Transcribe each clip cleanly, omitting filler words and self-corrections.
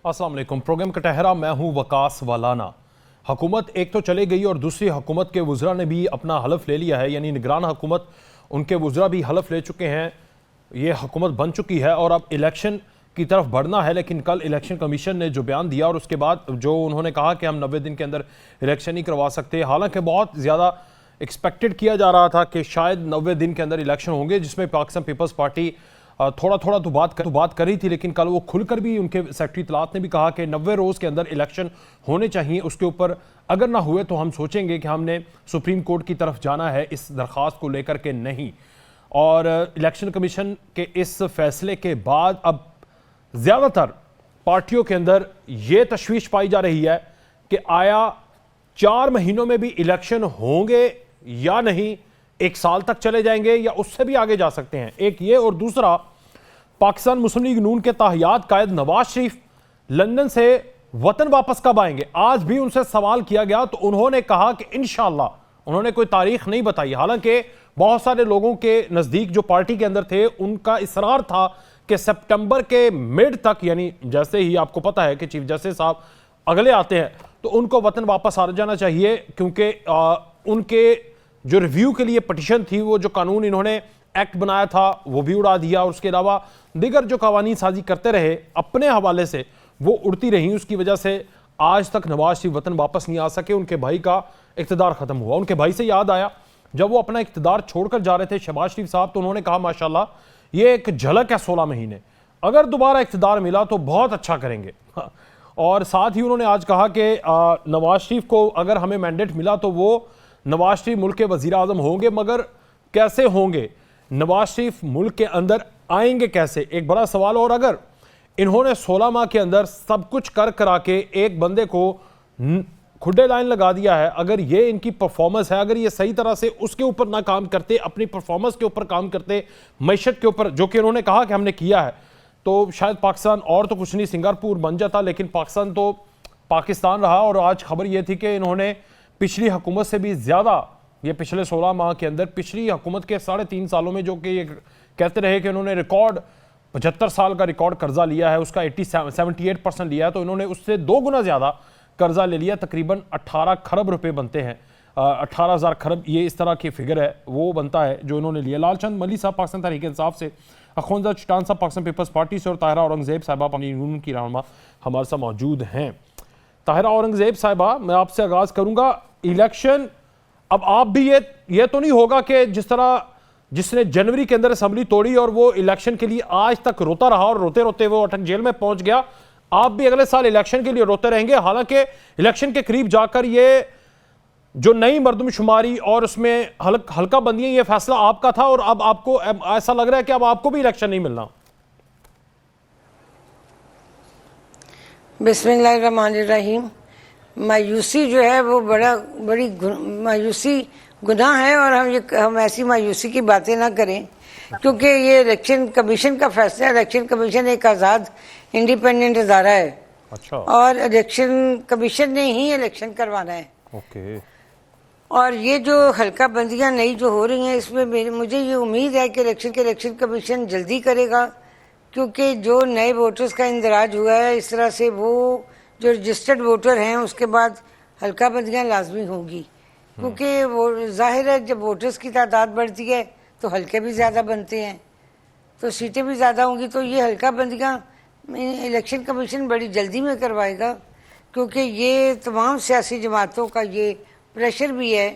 अस्सलाम वालेकुम। प्रोग्राम कटहरा, मैं हूँ वकास वालाना। हुकूमत एक तो चले गई और दूसरी हुकूमत के वज़रा ने भी अपना हलफ ले लिया है, यानी निगरान हुकूमत उनके वज़रा भी हलफ ले चुके हैं। ये हुकूमत बन चुकी है और अब इलेक्शन की तरफ बढ़ना है। लेकिन कल इलेक्शन कमीशन ने जो बयान दिया और उसके बाद जो उन्होंने कहा कि हम 90 दिन के अंदर इलेक्शन नहीं करवा सकते, हालांकि बहुत ज़्यादा एक्सपेक्टेड किया जा रहा था कि शायद 90 दिन के अंदर इलेक्शन होंगे, जिसमें पाकिस्तान पीपल्स पार्टी थोड़ा थोड़ा तो बात कर रही थी। लेकिन कल वो खुलकर भी उनके सेक्रेटरी इत्तलात ने भी कहा कि 90 रोज़ के अंदर इलेक्शन होने चाहिए। उसके ऊपर अगर ना हुए तो हम सोचेंगे कि हमने सुप्रीम कोर्ट की तरफ जाना है इस दरख्वास्त को लेकर के नहीं। और इलेक्शन कमीशन के इस फैसले के बाद अब ज़्यादातर पार्टियों के अंदर ये तशवीश पाई जा रही है कि आया 4 महीनों में भी इलेक्शन होंगे या नहीं, 1 साल तक चले जाएंगे या उससे भी आगे जा सकते हैं। एक ये, और दूसरा पाकिस्तान मुस्लिम लीग नून के ताहियात कायद नवाज शरीफ लंदन से वतन वापस कब आएंगे। आज भी उनसे सवाल किया गया तो उन्होंने कहा कि इंशाअल्लाह, उन्होंने कोई तारीख नहीं बताई। हालांकि बहुत सारे लोगों के नज़दीक जो पार्टी के अंदर थे उनका इसरार था कि सितंबर के मिड तक, यानी जैसे ही आपको पता है कि चीफ जस्टिस साहब अगले आते हैं तो उनको वतन वापस आ जाना चाहिए, क्योंकि उनके जो रिव्यू के लिए पटिशन थी, वो जो कानून इन्होंने एक्ट बनाया था वो भी उड़ा दिया, और उसके अलावा दीगर जो कवानीन साजी करते रहे अपने हवाले से वो उड़ती रहीं। उसकी वजह से आज तक नवाज शरीफ वतन वापस नहीं आ सके। उनके भाई का इक़्तिदार ख़त्म हुआ। उनके भाई से याद आया, जब वो अपना इक़्तिदार छोड़कर जा रहे थे शहबाज शरीफ साहब, तो उन्होंने कहा माशाल्लाह ये एक झलक है 16 महीने, अगर दोबारा इक़्तिदार मिला तो बहुत अच्छा करेंगे। और साथ ही उन्होंने आज कहा कि नवाज शरीफ को अगर हमें मैंडेट मिला तो वो नवाज शरीफ मुल्क के वज़ीर आज़म होंगे, मगर कैसे होंगे, नवाज शरीफ मुल्क के अंदर आएंगे कैसे, एक बड़ा सवाल। और अगर इन्होंने 16 माह के अंदर सब कुछ कर करा के एक बंदे को खुड्डे लाइन लगा दिया है, अगर ये इनकी परफॉर्मेंस है, अगर ये सही तरह से उसके ऊपर ना काम करते, अपनी परफॉर्मेंस के ऊपर काम करते, मैशत के ऊपर, जो कि उन्होंने कहा कि हमने किया है, तो शायद पाकिस्तान और तो कुछ नहीं सिंगापुर बन जाता। लेकिन पाकिस्तान तो पाकिस्तान रहा। और आज खबर ये थी कि इन्होंने पिछली हुकूमत से भी ज़्यादा, ये पिछले 16 माह के अंदर पिछली हुकूमत के 3.5 सालों में, जो कि ये कहते रहे कि इन्होंने रिकॉर्ड 75 साल का रिकॉर्ड कर्जा लिया है, उसका 78% लिया है, तो इन्होंने उससे 2 गुना ज़्यादा कर्जा ले लिया। तकरीबन 18 खरब रुपए बनते हैं, 18,000 खरब, ये इस तरह की फिगर है वो बनता है जो इन्होंने लिया। लालचंद मली साहब पाकिस्तान तहरीक इंसाफ से, अखुंजा चट्टान साहब पाकिस्तान पीपल्स पार्टी से, और ताहिरा औरंगज़ेब साहिबा पाकिस्तान की रहनुमा हमारे साथ मौजूद हैं। ताहिरा औरंगज़ेब साहिबा, मैं आपसे आगाज़ करूँगा। इलेक्शन अब आप भी ये तो नहीं होगा कि जिस तरह जिसने जनवरी के अंदर असम्बली तोड़ी और वो इलेक्शन के लिए आज तक रोता रहा और रोते रोते वो अटक जेल में पहुंच गया, आप भी अगले साल इलेक्शन के लिए रोते रहेंगे। हालांकि इलेक्शन के करीब जाकर ये जो नई मर्दमशुमारी और उसमें हल्का बंदियां, ये फैसला आपका था और अब आपको ऐसा लग रहा है कि अब आपको भी इलेक्शन नहीं मिलना। बिस्मिल्लाहिर्रहमानिर्रहीम। मायूसी जो है वो बड़ी मायूसी गुनाह है, और हम ऐसी मायूसी की बातें ना करें, क्योंकि ये इलेक्शन कमीशन का फैसला है। इलेक्शन कमीशन एक आज़ाद इंडिपेंडेंट इदारा है। अच्छा। और इलेक्शन कमीशन ने ही इलेक्शन करवाना है। ओके। और ये जो हल्का बंदियां नई जो हो रही हैं, इसमें मुझे ये उम्मीद है कि इलेक्शन कमीशन जल्दी करेगा, क्योंकि जो नए वोटर्स का इंदराज हुआ है इस तरह से, वो जो रजिस्टर्ड वोटर हैं उसके बाद हल्का बंदियां लाजमी होंगी, क्योंकि वो जाहिर है जब वोटर्स की तादाद बढ़ती है तो हल्के भी ज़्यादा बनते हैं, तो सीटें भी ज़्यादा होंगी। तो ये हल्का बंदियां इलेक्शन कमीशन बड़ी जल्दी में करवाएगा, क्योंकि ये तमाम सियासी जमातों का ये प्रेशर भी है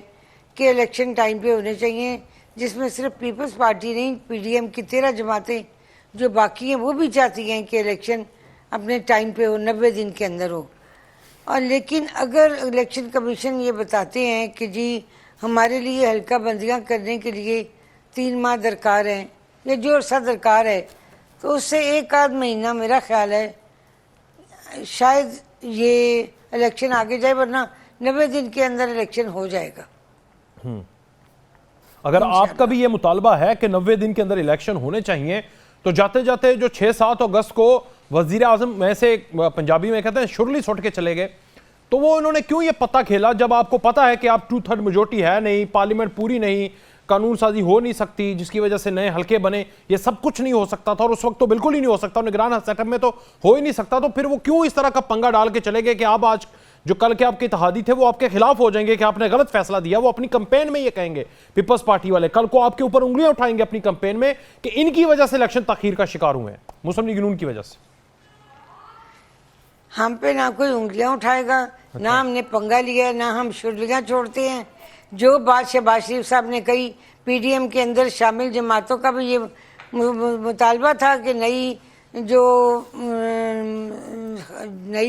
कि इलेक्शन टाइम पे होने चाहिए, जिसमें सिर्फ पीपल्स पार्टी नहीं, PDM की 13 जमातें जो बाकी हैं वो भी चाहती हैं कि इलेक्शन अपने टाइम पे हो, 90 दिन के अंदर हो। और लेकिन अगर इलेक्शन कमीशन ये बताते हैं कि जी हमारे लिए हल्का बंदियां करने के लिए 3 माह दरकार हैं या जो अर्सा दरकार है, तो उससे 1 आध महीना मेरा ख्याल है शायद ये इलेक्शन आगे जाए, वरना 90 दिन के अंदर इलेक्शन हो जाएगा। अगर आपका भी ये मुतालबा है कि 90 दिन के अंदर इलेक्शन होने चाहिए, तो जाते जाते जो 6-7 अगस्त को वजीर आजम में से पंजाबी में कहते हैं शुरली सुट के चले गए, तो वो इन्होंने क्यों ये पता खेला, जब आपको पता है कि आप 2/3 मेजोरिटी है नहीं, पार्लियामेंट पूरी नहीं, कानून साजी हो नहीं सकती, जिसकी वजह से नए हल्के बने, ये सब कुछ नहीं हो सकता था और उस वक्त तो बिल्कुल ही नहीं हो सकता, निगरान सेटअप में तो हो ही नहीं सकता। तो फिर वो क्यों इस तरह का पंगा डाल के चले गए कि आप आज जो कल के आपके इत्तेहादी थे वो आपके खिलाफ हो जाएंगे कि आपने गलत फैसला दिया। वो अपनी कंपेन में ये कहेंगे, पीपल्स पार्टी वाले कल को आपके ऊपर उंगलियां उठाएंगे अपनी कंपेन में कि इनकी वजह से इलेक्शन ताखीर का शिकार हुए हैं, मुस्लिम लीग नून की वजह से। हम पे ना कोई उंगलियां उठाएगा, ना हमने पंगा लिया, ना हम शुरलियां छोड़ते हैं। जो बात शहबाज शरीफ साहब ने कही, पीडीएम के अंदर शामिल जमातों का भी ये मुतालबा था कि नई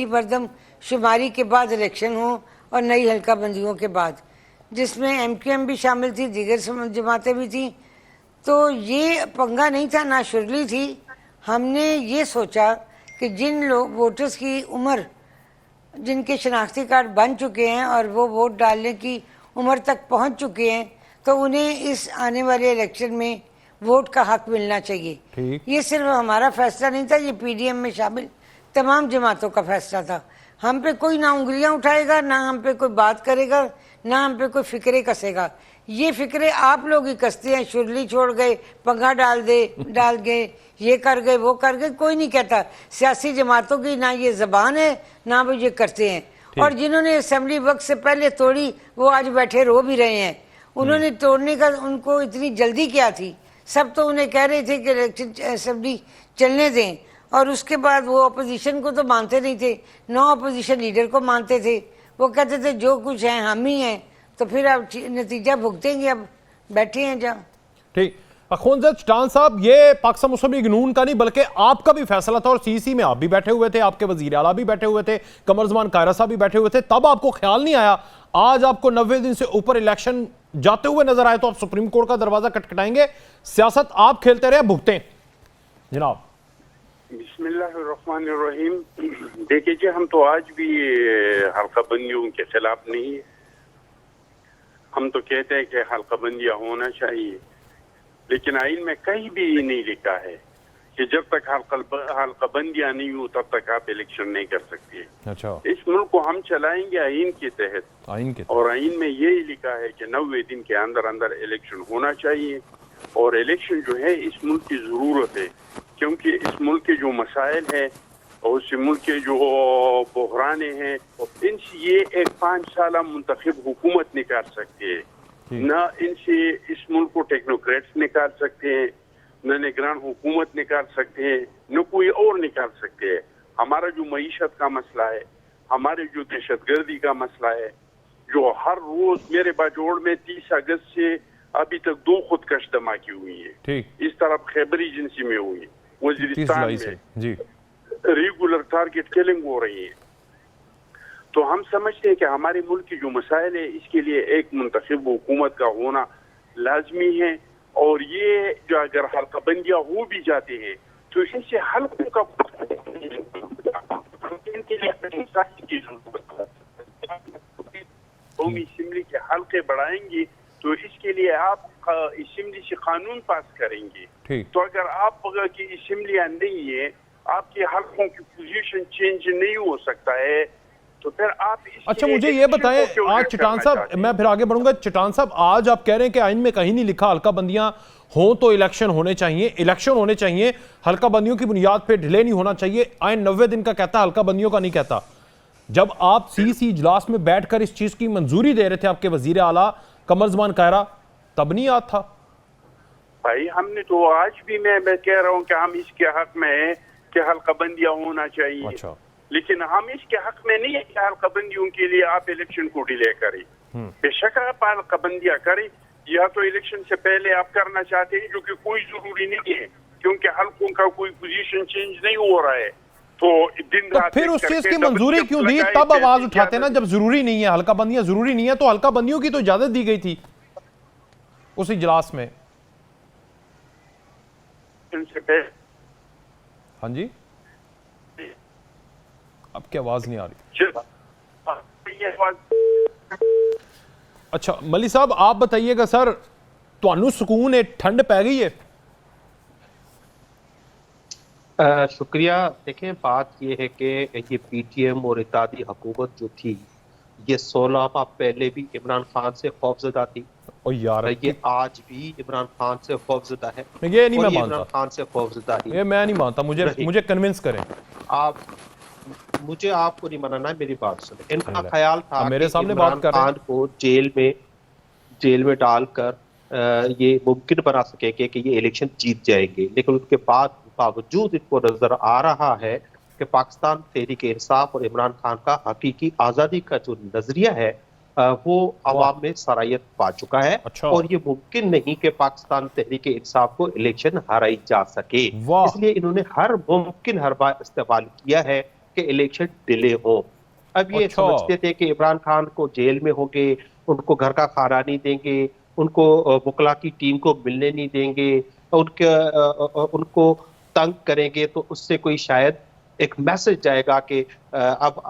मरदम शुमारी के बाद इलेक्शन हो और नई हल्का बंदियों के बाद, जिसमें एमक्यूएम भी शामिल थी, दीगर जमातें भी थी। तो ये पंगा नहीं था, ना शुरली थी। हमने ये सोचा कि जिन लोग वोटर्स की उम्र, जिनके शनाख्ती कार्ड बन चुके हैं और वो वोट डालने की उम्र तक पहुंच चुके हैं, तो उन्हें इस आने वाले इलेक्शन में वोट का हक मिलना चाहिए। ये सिर्फ हमारा फैसला नहीं था, ये पीडीएम में शामिल तमाम जमातों का फैसला था। हम पे कोई ना उंगलियां उठाएगा, ना हम पे कोई बात करेगा, ना हम पे कोई फिक्रे कसेगा। ये फिक्रे आप लोग ही कसते हैं, शुरली छोड़ गए, पंगा डाल गए, ये कर गए, वो कर गए। कोई नहीं कहता, सियासी जमातों की ना ये जबान है, ना वो ये करते हैं। और जिन्होंने असेंबली वक्त से पहले तोड़ी, वो आज बैठे रो भी रहे हैं। उन्होंने तोड़ने का उनको इतनी जल्दी क्या थी? सब तो उन्हें कह रहे थे कि इलेक्शन असेंबली चलने दें, और उसके बाद वो अपोजिशन को तो मानते नहीं थे, नो अपोजिशन लीडर को मानते थे। वो कहते थे जो कुछ है हम ही हैं, तो फिर अब नतीजा भुगतेंगे। अब बैठे हैं जहाँ। ठीक, अखुंजद चटान साहब, ये पाकिस्तान मुस्लिम लीग नून का नहीं बल्कि आपका भी फैसला था और सीसी में आप भी बैठे हुए थे, आपके वजीर आला भी बैठे हुए थे, कमर ज़मान कायरा साहब भी बैठे हुए थे। तब आपको ख्याल नहीं आया आज आपको 90 दिन से ऊपर इलेक्शन जाते हुए नजर आए तो आप सुप्रीम कोर्ट का दरवाजा खटखटाएंगे? सियासत आप खेलते रहे, भुगतें जनाब। बिस्मिल्लाहिर्रहमानिर्रहीम। देखिए जी, हम तो आज भी हल्का बंदियों के खिलाफ नहीं है। हम तो कहते हैं कि हल्का बंदियां होना चाहिए, लेकिन आइन में कहीं भी ये नहीं लिखा है कि जब तक हल्का बंदियां नहीं हो तब तक आप इलेक्शन नहीं कर सकते। अच्छा, इस मुल्क को हम चलाएंगे आइन के तहत, और आइन में यही लिखा है कि 90 दिन के अंदर अंदर इलेक्शन होना चाहिए। और इलेक्शन जो है इस मुल्क की जरूरत है, क्योंकि इस मुल्क के जो मसाइल है और इस मुल्क के जो बहराने हैं, इनसे ये एक 5 साल मुंतखब हुकूमत निकाल सकती है। न इनसे इस मुल्क को टेक्नोक्रेट्स निकाल सकते हैं, न निगरान हुकूमत निकाल सकते हैं, न कोई और निकाल सकते हैं। हमारा जो मईशत का मसला है, हमारे जो दहशतगर्दी का मसला है, जो हर रोज मेरे बाजोड़ में 30 अगस्त से अभी तक 2 खुदकश धमाके हुई है। इस तरफ खैबर एजेंसी में हुई, वजीरिस्तान में जी रेगुलर टारगेट किलिंग हो रही है। तो हम समझते हैं कि हमारे मुल्क की जो मसाइल है, इसके लिए एक मुंतखब हुकूमत का होना लाजमी है। और ये जो अगर हल्का बंदियां हो भी जाते हैं तो इससे हल्कों का कौमी असेंबली के हल्के बढ़ाएंगे, तो इसके लिए आप असेंबली से कानून पास करेंगे। तो अगर आप की असेंबलियां नहीं है, आपके हल्कों की पोजीशन चेंज नहीं हो सकता है, तो फिर आप अच्छा, मुझे ये बताएं आज चटान साहब, मैं फिर आगे बढ़ूंगा। चटान साहब, आज आप कह रहे हैं कि आइन में कहीं नहीं लिखा हल्का बंदियां हो तो इलेक्शन होने चाहिए, हल्का बंदियों की बुनियाद पे डिले नहीं होना चाहिए। आइन 90 दिन का कहता है, हल्का बंदियों का नहीं कहता। जब आप सीसी इजलास में बैठकर इस चीज की मंजूरी दे रहे थे आपके वजीर आला कमर ज़मान कायरा, तब नहीं याद था? भाई हमने तो आज भी मैं कह रहा हूँ कि हम इसके हक में है कि हल्का बंदियां होना चाहिए। अच्छा, लेकिन हम इसके हक में नहीं है कि हल्का बंदियों के लिए आप इलेक्शन को डिले करें। बेशक आप हल्का बंदियां करें, या तो इलेक्शन से पहले आप करना चाहते हैं, जो कि कोई जरूरी नहीं है, क्योंकि हल्कों का कोई पोजीशन चेंज नहीं हो रहा है। तो दिन रात फिर उस चीज की मंजूरी क्यों दी? तब आवाज उठाते ना जब जरूरी नहीं है, हल्का बंदियां जरूरी नहीं है, तो हल्का बंदियों की तो इजाजत दी गई थी उस इजलास में। हाँ जी, आपकी आवाज नहीं आ रही। अच्छा मली साहब, आप बताइएगा सर, तुहानू सुकून है, ठंड पै गई है? शुक्रिया। देखें, बात यह है कि ये पीटीएम और इत्तेहादी हुकूमत जो थी, ये 16 माह पहले भी इमरान खान से खौफजदा थी। ओ यार, ये आज भी इमरान खान से खौफजदा है। ये नहीं और मैं ये मानता, इमरान खान से खौफजदा ही ये मैं नहीं मानता, मुझे कन्विंस करें आप। मुझे आपको नहीं मनाना है, मेरी बात सुने। इनका ख्याल था मेरे कि सामने इमरान बात कर रहे खान को जेल में डालकर ये मुमकिन बना सकेंगे कि ये इलेक्शन जीत जाएंगे, लेकिन उसके बावजूद इनको नजर आ रहा है कि पाकिस्तान तहरीक इंसाफ और इमरान खान का हकीकी आजादी का जो नजरिया है वो अवाम में सरायत पा चुका है। अच्छा। और ये मुमकिन नहीं कि पाकिस्तान तहरीक इंसाफ को इलेक्शन हराई जा सके, इसलिए इन्होंने हर मुमकिन हरबा इस्तेमाल किया है कि इलेक्शन डिले हो। अब ये समझते थे कि इमरान खान को जेल में होंगे, उनको घर का खाना नहीं देंगे, उनको मुकला की टीम को मिलने नहीं देंगे, उनको तंग करेंगे, तो उससे कोई शायद एक मैसेज जाएगा कि अब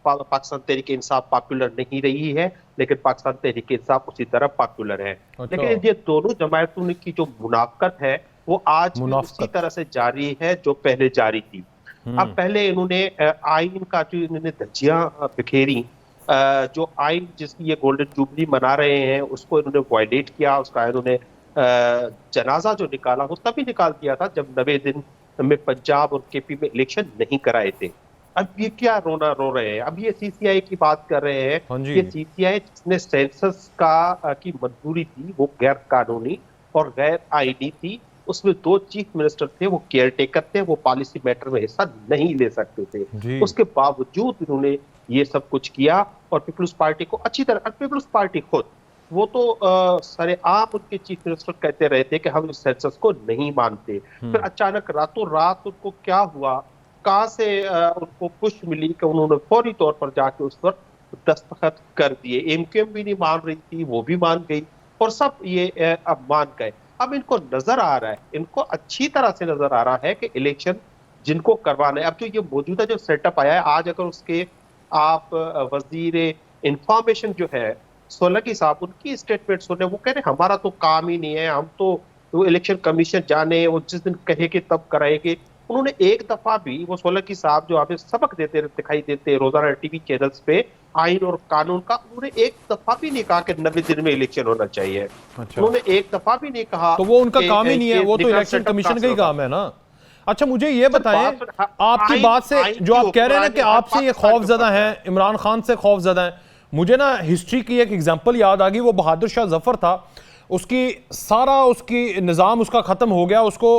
पाकिस्तान तहरीक इंसाफ पॉपुलर नहीं रही है, लेकिन पाकिस्तान तहरीक इंसाफ उसी तरह पॉपुलर है। लेकिन ये दोनों जमायतों की जो मुनाफकत है वो आज भी उसी तरह से जारी है जो पहले जारी थी। अब पहले इन्होंने आइन का जो इन्होंने धज्जियां बिखेरी, जो आइन जिसकी ये गोल्डन जुबली मना रहे हैं उसको इन्होंने वायलेट किया, उसका इन्होंने जनाजा जो निकाला वो तभी निकाल दिया था जब 90 दिन में पंजाब और केपी में इलेक्शन नहीं कराए थे। अब ये क्या रोना रो रहे हैं? अब ये सीसीआई की बात कर रहे हैं। ये सीसीआई जिसने सेंसस की मंजूरी थी वो गैर कानूनी और गैर आईनी थी, उसमें 2 चीफ मिनिस्टर थे, वो केयर टेकर थे, वो पॉलिसी मैटर में हिस्सा नहीं ले सकते थे। उसके बावजूद इन्होंने ये सब कुछ किया और पीपल्स पार्टी को अच्छी तरह, पीपल्स पार्टी खुद वो तो सरेआम उनके चीफ मिनिस्टर कहते रहे थे कि हम इस सेंसस को नहीं मानते। फिर अचानक रातों रात उनको क्या हुआ, कहां से उनको पुश मिली कि उन्होंने फौरी तौर पर जाके उस पर दस्तखत कर दिए। एमक्यूएम भी नहीं मान रही थी, वो भी मान गई और सब ये अब मान गए। अब इनको नजर आ रहा है, इनको अच्छी तरह से नजर आ रहा है कि इलेक्शन जिनको करवाना है, अब जो ये मौजूदा जो सेटअप आया है, आज अगर उसके आप वजीर इंफॉर्मेशन जो है सोलंकी साहब, उनकी स्टेटमेंट सुने, वो कह रहे हमारा तो काम ही नहीं है, हम तो वो इलेक्शन कमीशन जाने, वो जिस दिन कहेंगे तब कराएंगे। उन्होंने एक दफा भी, वो सोलंकी साहब जो हमें सबक देते दिखाई देते रोजाना टीवी चैनल्स पे आइन और कानून का, उन्होंने एक दफा भी नहीं कहा कि 90 दिन में इलेक्शन होना चाहिए। उन्होंने एक दफा भी नहीं कहा। तो वो उनका काम ही नहीं है, वो तो इलेक्शन कमीशन का ही काम है ना। अच्छा मुझे ये बताएं, आपकी बात से जो आप कह रहे हैं ना कि आपसे ये खौफजदा है, इमरान खान से खौफजदा है, मुझे ना हिस्ट्री की एक एग्जांपल याद आ गई। वो बहादुर शाह जफर था, उसकी निज़ाम उसका ख़त्म हो गया, उसको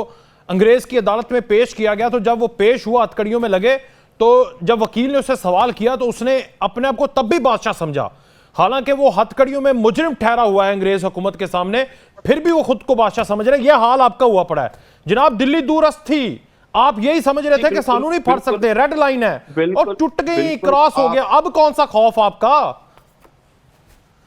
अंग्रेज़ की अदालत में पेश किया गया। तो जब वो पेश हुआ, हथकड़ियों में लगे, तो जब वकील ने उससे सवाल किया तो उसने अपने आप को तब भी बादशाह समझा, हालांकि वो हथकड़ियों में मुजरिम ठहरा हुआ है अंग्रेज हुकूमत के सामने, फिर भी वो खुद को बादशाह समझ रहे। यह हाल आपका हुआ पड़ा है जनाब। दिल्ली दूरस्थ थी, आप यही समझ रहे थे कि सानू नहीं फट सकते, रेड लाइन है, और टूट गई, क्रॉस हो गया। अब कौन सा खौफ आपका?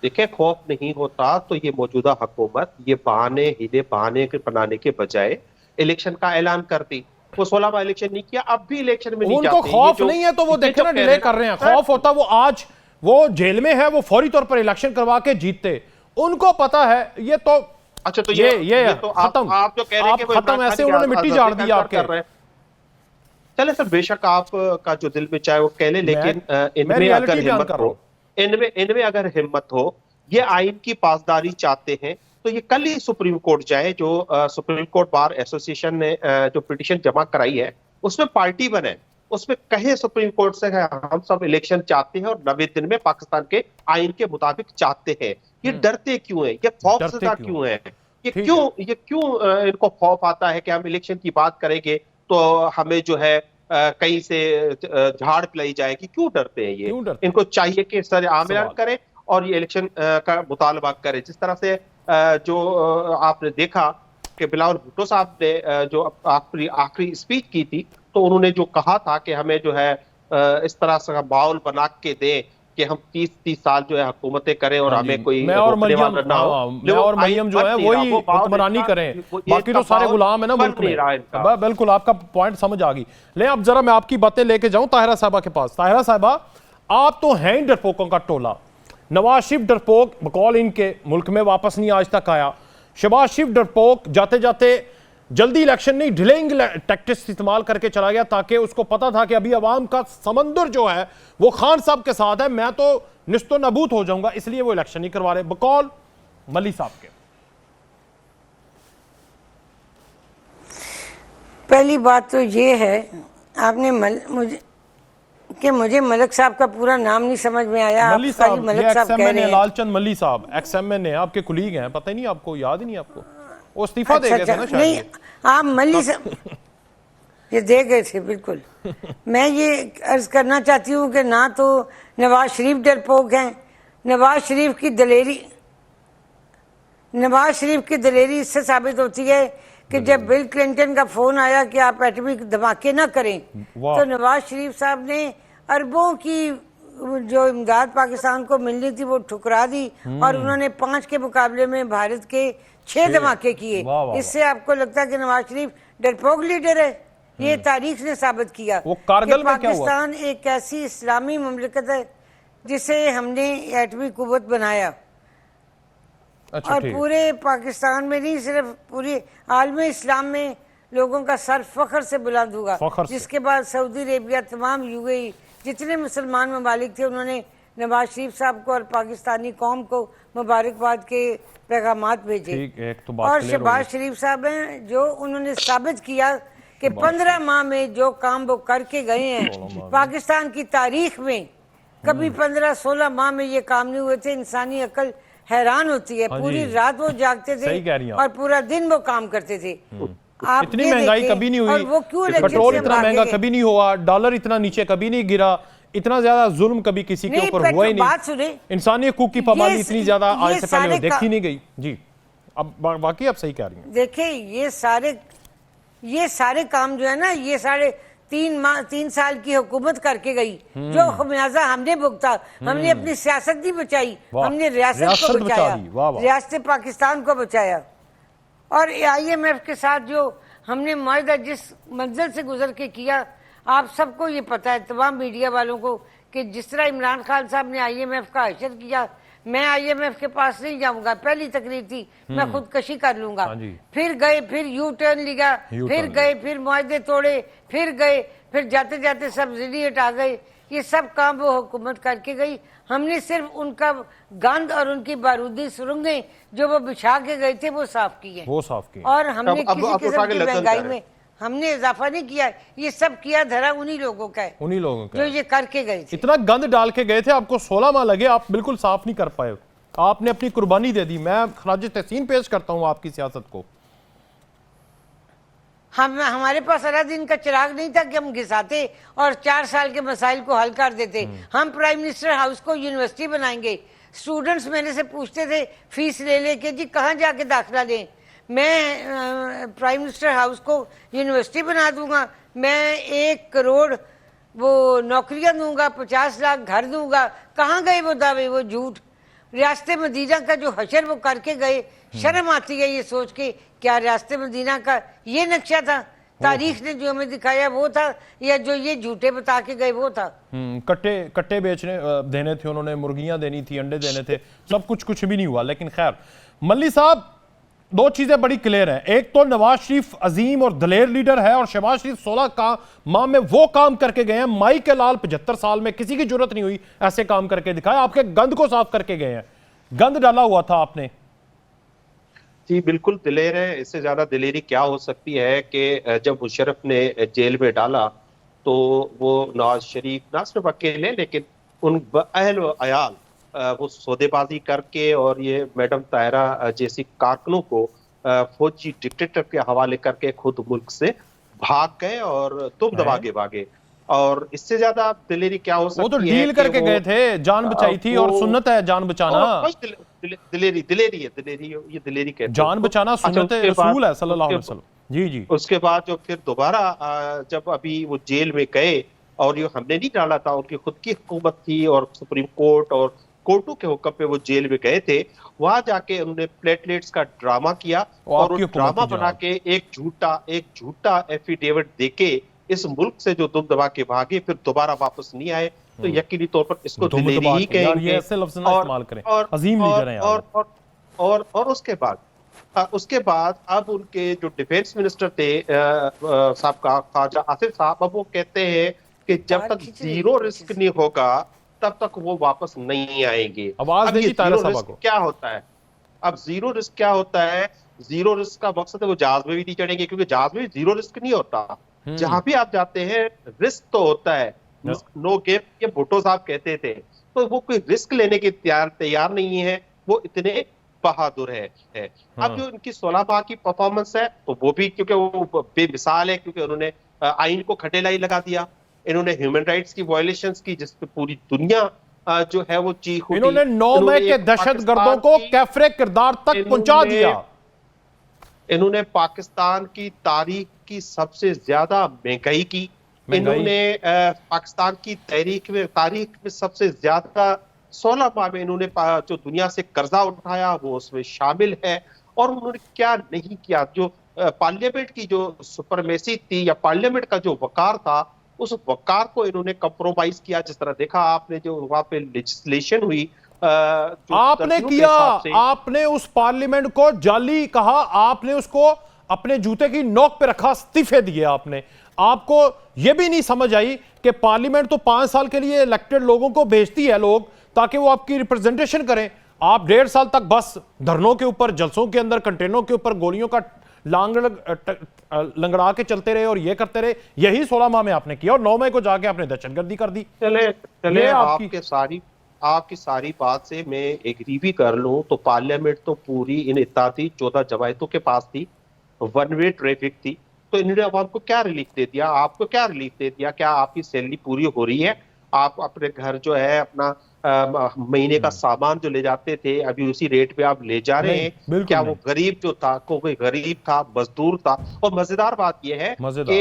देखिए, खौफ नहीं होता तो ये मौजूदा हुकूमत ये बहाने बनाने के बजाय इलेक्शन का ऐलान करती। वो 16वां इलेक्शन नहीं किया, अब भी इलेक्शन में नहीं जाते। उनको खौफ नहीं है तो वो देखे ना डिले कर रहे हैं। खौफ होता वो आज वो जेल में है, वो फौरी तौर पर इलेक्शन करवा के जीतते। उनको पता है ये तो, अच्छा तो ये तो खत्म, आप जो कह रहे हैं कि खत्म, ऐसे उन्होंने मिट्टी झाड़ दी आपके। चले सर, बेशक आपका जो दिल में चाहे वो कह ले, लेकिन इनमें अगर हिम्मत हो, ये आइन की पासदारी चाहते हैं तो ये कल ही सुप्रीम कोर्ट जाए। जो सुप्रीम कोर्ट बार एसोसिएशन ने जो पिटीशन जमा कराई है उसमें पार्टी बने, उसमें कहे सुप्रीम कोर्ट से हम सब इलेक्शन चाहते हैं और 90 दिन में पाकिस्तान के आइन के मुताबिक चाहते हैं। ये डरते क्यों है? ये खौफजदा क्यों है? ये क्यों इनको खौफ आता है कि हम इलेक्शन की बात करेंगे तो हमें जो है कहीं से झाड़ पिलाई जाएगी? क्यों डरते हैं ये? इनको चाहिए कि सर आमलान करें और ये इलेक्शन का मुतालबा करें। जिस तरह से जो आपने देखा कि बिलावल भुट्टो साहब ने जो आखिरी स्पीच की थी, तो उन्होंने जो कहा था कि हमें जो है इस तरह से माहौल बना के दें कि हम 30 साल जो है हुकूमतें करें और हमें कोई मैं और मरियम जो है वही हुक्मरानी करें, बाकी तो सारे गुलाम है ना मुल्क में। बिल्कुल आपका पॉइंट समझ आ गई। ले अब जरा मैं आपकी बातें लेके जाऊं ताहिरा साहबा के पास। ताहिरा साहबा, आप तो हैं डरपोकों का टोला। नवाज शरीफ डरपोक बकौल इनके मुल्क में वापस नहीं आज तक आया। शहबाज शरीफ डरपोक जाते जाते जल्दी इलेक्शन नहीं, डिलेइंग टैक्टिक्स इस्तेमाल करके चला गया, ताकि उसको पता था कि अभी अवाम का समंदर जो है वो खान साहब के साथ है, मैं तो निस्तो नबूत हो जाऊंगा, इसलिए वो इलेक्शन नहीं करवा रहे। बकौल मल्ली साहब के? पहली बात तो ये है, आपने मुझे मलिक साहब का पूरा नाम नहीं समझ में आया। मल्ली साहब, मलिक साहब कह रहे हैं। लालचंद मल्ली साहब एक्सएमएन है, आपके कुलीग हैं, पता ही नहीं आपको, याद ही नहीं आपको? वो इस्तीफा दे गए थे ना शायद। नहीं, आप मल्ली साहब ये दे गए थे, बिल्कुल। मैं ये अर्ज करना चाहती हूँ कि ना तो नवाज शरीफ डरपोक हैं, नवाज शरीफ की दलेरी इससे साबित होती है कि जब बिल क्लिंटन का फोन आया कि आप एटॉमिक धमाके ना करें, तो नवाज शरीफ साहब ने अरबों की जो इमदाद पाकिस्तान को मिलनी थी वो ठुकरा दी, और उन्होंने 5 के मुकाबले में भारत के 6 धमाके किए। इससे आपको लगता है कि नवाज शरीफ डरपोक लीडर है? ये तारीख ने साबित किया वो कारगिल कि में क्या हुआ? पाकिस्तान एक ऐसी इस्लामी मुमलिकत है जिसे हमने एटमी कुव्वत बनाया। अच्छा, और पूरे पाकिस्तान में नहीं, सिर्फ पूरे आलम इस्लाम में लोगों का सर फख्र से बुलंद हुआ। जिसके बाद सऊदी अरेबिया, तमाम यूएई, जितने मुसलमान ममालिक थे, उन्होंने नवाज शरीफ साहब को और पाकिस्तानी कौम को मुबारकबाद के पैगामात भेजे। और शहबाज शरीफ साहब हैं जो उन्होंने साबित किया कि 15 माह में जो काम वो करके गए हैं, पाकिस्तान की तारीख में कभी 15-16 माह में ये काम नहीं हुए थे। इंसानी अकल हैरान होती है। पूरी रात वो जागते थे और पूरा दिन वो काम करते थे। आप इतनी महंगाई कभी नहीं हुई, और वो क्यों पेट्रोल इतना महंगा कभी नहीं हुआ, डॉलर इतना नीचे कभी नहीं गिरा, इतना ज्यादा जुल्म कभी किसी के ऊपर हुआ ही नहीं। बात सुने, इंसानी हकूक की पाबंदी इतनी ज्यादा आज से पहले देखी नहीं गई। जी, अब बाकी आप सही कह रही हैं। देखिए, ये सारे काम जो है ना, ये सारे 3 साल की हुकूमत करके गई, जो खमियाजा हमने भुगता। हमने अपनी सियासत नहीं बचाई, हमने रियासत को बचाया, रियासत पाकिस्तान को बचाया। और IMF के साथ जो हमने मुआहदा जिस मंजिल से गुजर के किया, आप सबको ये पता है, तमाम मीडिया वालों को, कि जिस तरह इमरान खान साहब ने IMF का हशर किया, मैं IMF के पास नहीं जाऊंगा, पहली तकरीर थी, मैं खुदकशी कर लूंगा। फिर गए, फिर यू टर्न लिया, फिर गए, फिर मुआहदे तोड़े, फिर गए, फिर जाते जाते सब्सिडी हटा गए। ये सब काम वो हुकूमत करके गई। हमने सिर्फ उनका गंद और उनकी बारूदी सुरंगें जो वो बिछा के गए थे वो साफ की है। और हमने किसी किस्म की महंगाई में हमने इजाफा नहीं किया। ये सब किया धरा उन्हीं लोगों का है, उन्हीं लोगों का जो ये करके गए थे। इतना गंद डाल के गए थे, आपको 16 माह लगे, आप बिल्कुल साफ नहीं कर पाए। आपने अपनी कुर्बानी दे दी। मैं खराज तहसीन पेश करता हूं आपकी सियासत को। हमारे पास अलादीन का चिराग नहीं था कि हम घिसाते और 4 साल के मसाइल को हल कर देते। हम प्राइम मिनिस्टर हाउस को यूनिवर्सिटी बनाएंगे। स्टूडेंट्स मेरे से पूछते थे फीस ले लेके, जी कहाँ जाके दाखिला लें। मैं प्राइम मिनिस्टर हाउस को यूनिवर्सिटी बना दूंगा, मैं 1 करोड़ वो नौकरियां दूंगा, 50 लाख घर दूंगा। कहाँ गए वो दावे, वो झूठ। रियासत मदीना का जो हशर वो करके गए, शर्म आती है ये सोच के, क्या रियासत मदीना का ये नक्शा था? तारीख ने जो हमें दिखाया वो था, या जो ये झूठे बता के गए वो था? कट्टे बेचने देने थे उन्होंने, मुर्गियां देनी थी, अंडे देने थे, सब कुछ भी नहीं हुआ। लेकिन खैर, मल्ली साहब, 2 चीजें बड़ी क्लियर हैं। एक तो नवाज शरीफ अजीम और दलेर लीडर है, और शहबाज शरीफ 16 माह में वो काम करके गए हैं। माई के लाल 75 साल में किसी की जरूरत नहीं हुई ऐसे काम करके दिखाया। आपके गंद को साफ करके गए हैं, गंद डाला हुआ था आपने। जी बिल्कुल दिलेर है। इससे ज्यादा दिलेरी क्या हो सकती है कि जब मुशर्रफ ने जेल में डाला तो वो नवाज शरीफ ना सिर्फ अकेले, लेकिन उन अहल व अयाल वो सौदेबाजी करके और ये मैडम ताहिरा जैसी कारकुनों को फौजी डिक्टेटर के हवाले करके खुद मुल्क से भाग गए और तुम दबागे भागे। और इससे ज्यादा दिलेरी क्या हो सकती है? वो तो डील करके गए थे, जान बचाई थी, और सुन्नत है जान बचाना। दिलेरी है, ये दिलेरी कहते हैं। जान बचाना सुन्नत रसूल है सल्लल्लाहु अलैहि वसल्लम। जी जी। उसके बाद जो फिर दोबारा जब अभी वो जेल में गए, और ये हमने नहीं डाला था, उनकी खुद की हुकूमत थी और सुप्रीम कोर्ट और कोर्टों के हुक्म पे वो जेल में गए थे। वहां जाके उन्होंने प्लेटलेट्स का ड्रामा किया, और वो ड्रामा बना के एक झूठा एफिडेविट देके इस मुल्क से जो दुम दबा के भागे, फिर दोबारा वापस नहीं आए। तो यकीनी तौर पर इसको दिलेरी ही कहेंगे। और उसके बाद अब उनके जो डिफेंस मिनिस्टर थे साहब ख्वाजा आसिफ साहब, अब वो कहते हैं कि जब तक 0 रिस्क नहीं होगा तब तक वो वापस नहीं आएंगे। आवाज अब ये 0 रिस्क क्या होता है? अब जीरो रिस्क क्या होता है? जीरो रिस्क का मकसद है वो जहाज में भी नहीं चढ़ेंगे, क्योंकि जहाज में जीरो रिस्क नहीं होता। जहां भी आप जाते हैं रिस्क तो होता है। नो गेम ये भुट्टो साहब कहते थे, तो वो कोई रिस्क लेने के तैयार नहीं है, वो इतने बहादुर है। अब जो इनकी 16 माह की परफॉर्मेंस है तो वो भी क्योंकि वो बेमिसाल है, क्योंकि उन्होंने आइन को खटेलाई लगा दिया, इन्होंने ह्यूमन राइट्स की वायलेशंस की जिसपे पूरी दुनिया जो है वो चीख उठी। इन्होंने 9 मई के दहशतगर्दों को कैफरे किरदार तक पहुंचा दिया। इन्होंने पाकिस्तान की तारीख की सबसे ज्यादा महंगाई की, इन्होंने पाकिस्तान की तारीख में सबसे ज्यादा 16 माह में इन्होंने जो दुनिया से कर्जा उठाया वो उसमें शामिल है। और उन्होंने क्या नहीं किया, जो पार्लियामेंट की जो सुपरमेसी थी या पार्लियामेंट का जो वकार था, उस वकार को इन्होंने कंप्रोमाइज किया। जिस तरह देखा आपने जो वहां पे लेजिस्लेशन हुई, आपने किया, आपने उस पार्लियामेंट को जाली कहा, आपने उसको अपने जूते की नोक पे रखा, इस्तीफे दिए आपने। आपको यह भी नहीं समझ आई कि पार्लियामेंट तो 5 साल के लिए इलेक्टेड लोगों को भेजती है लोग ताकि वो आपकी रिप्रेजेंटेशन करें। आप 1.5 साल तक बस धरनों के ऊपर, जलसों के अंदर, कंटेनरों के ऊपर गोलियों का लंगड़ा के चलते रहे और ये करते रहे। यही 16 माह में आपने किया और 9 मई को जाके आपने दहशतगर्दी कर दी। चले आपकी सारी बात से मैं एग्री भी कर लूं तो पार्लियामेंट तो पूरी इन इत्तेहादी 14 जमायतों के पास थी, वन वे ट्रैफिक थी, तो इन्होंने अवाम को क्या रिलीफ दे दिया? आपको क्या रिलीफ दे दिया? क्या आपकी सैलरी पूरी हो रही है? आप अपने घर जो है अपना महीने का सामान जो ले जाते थे अभी उसी रेट पे आप ले जा रहे हैं? क्या वो गरीब जो था, कोई गरीब था, मजदूर था? और मजेदार बात यह है कि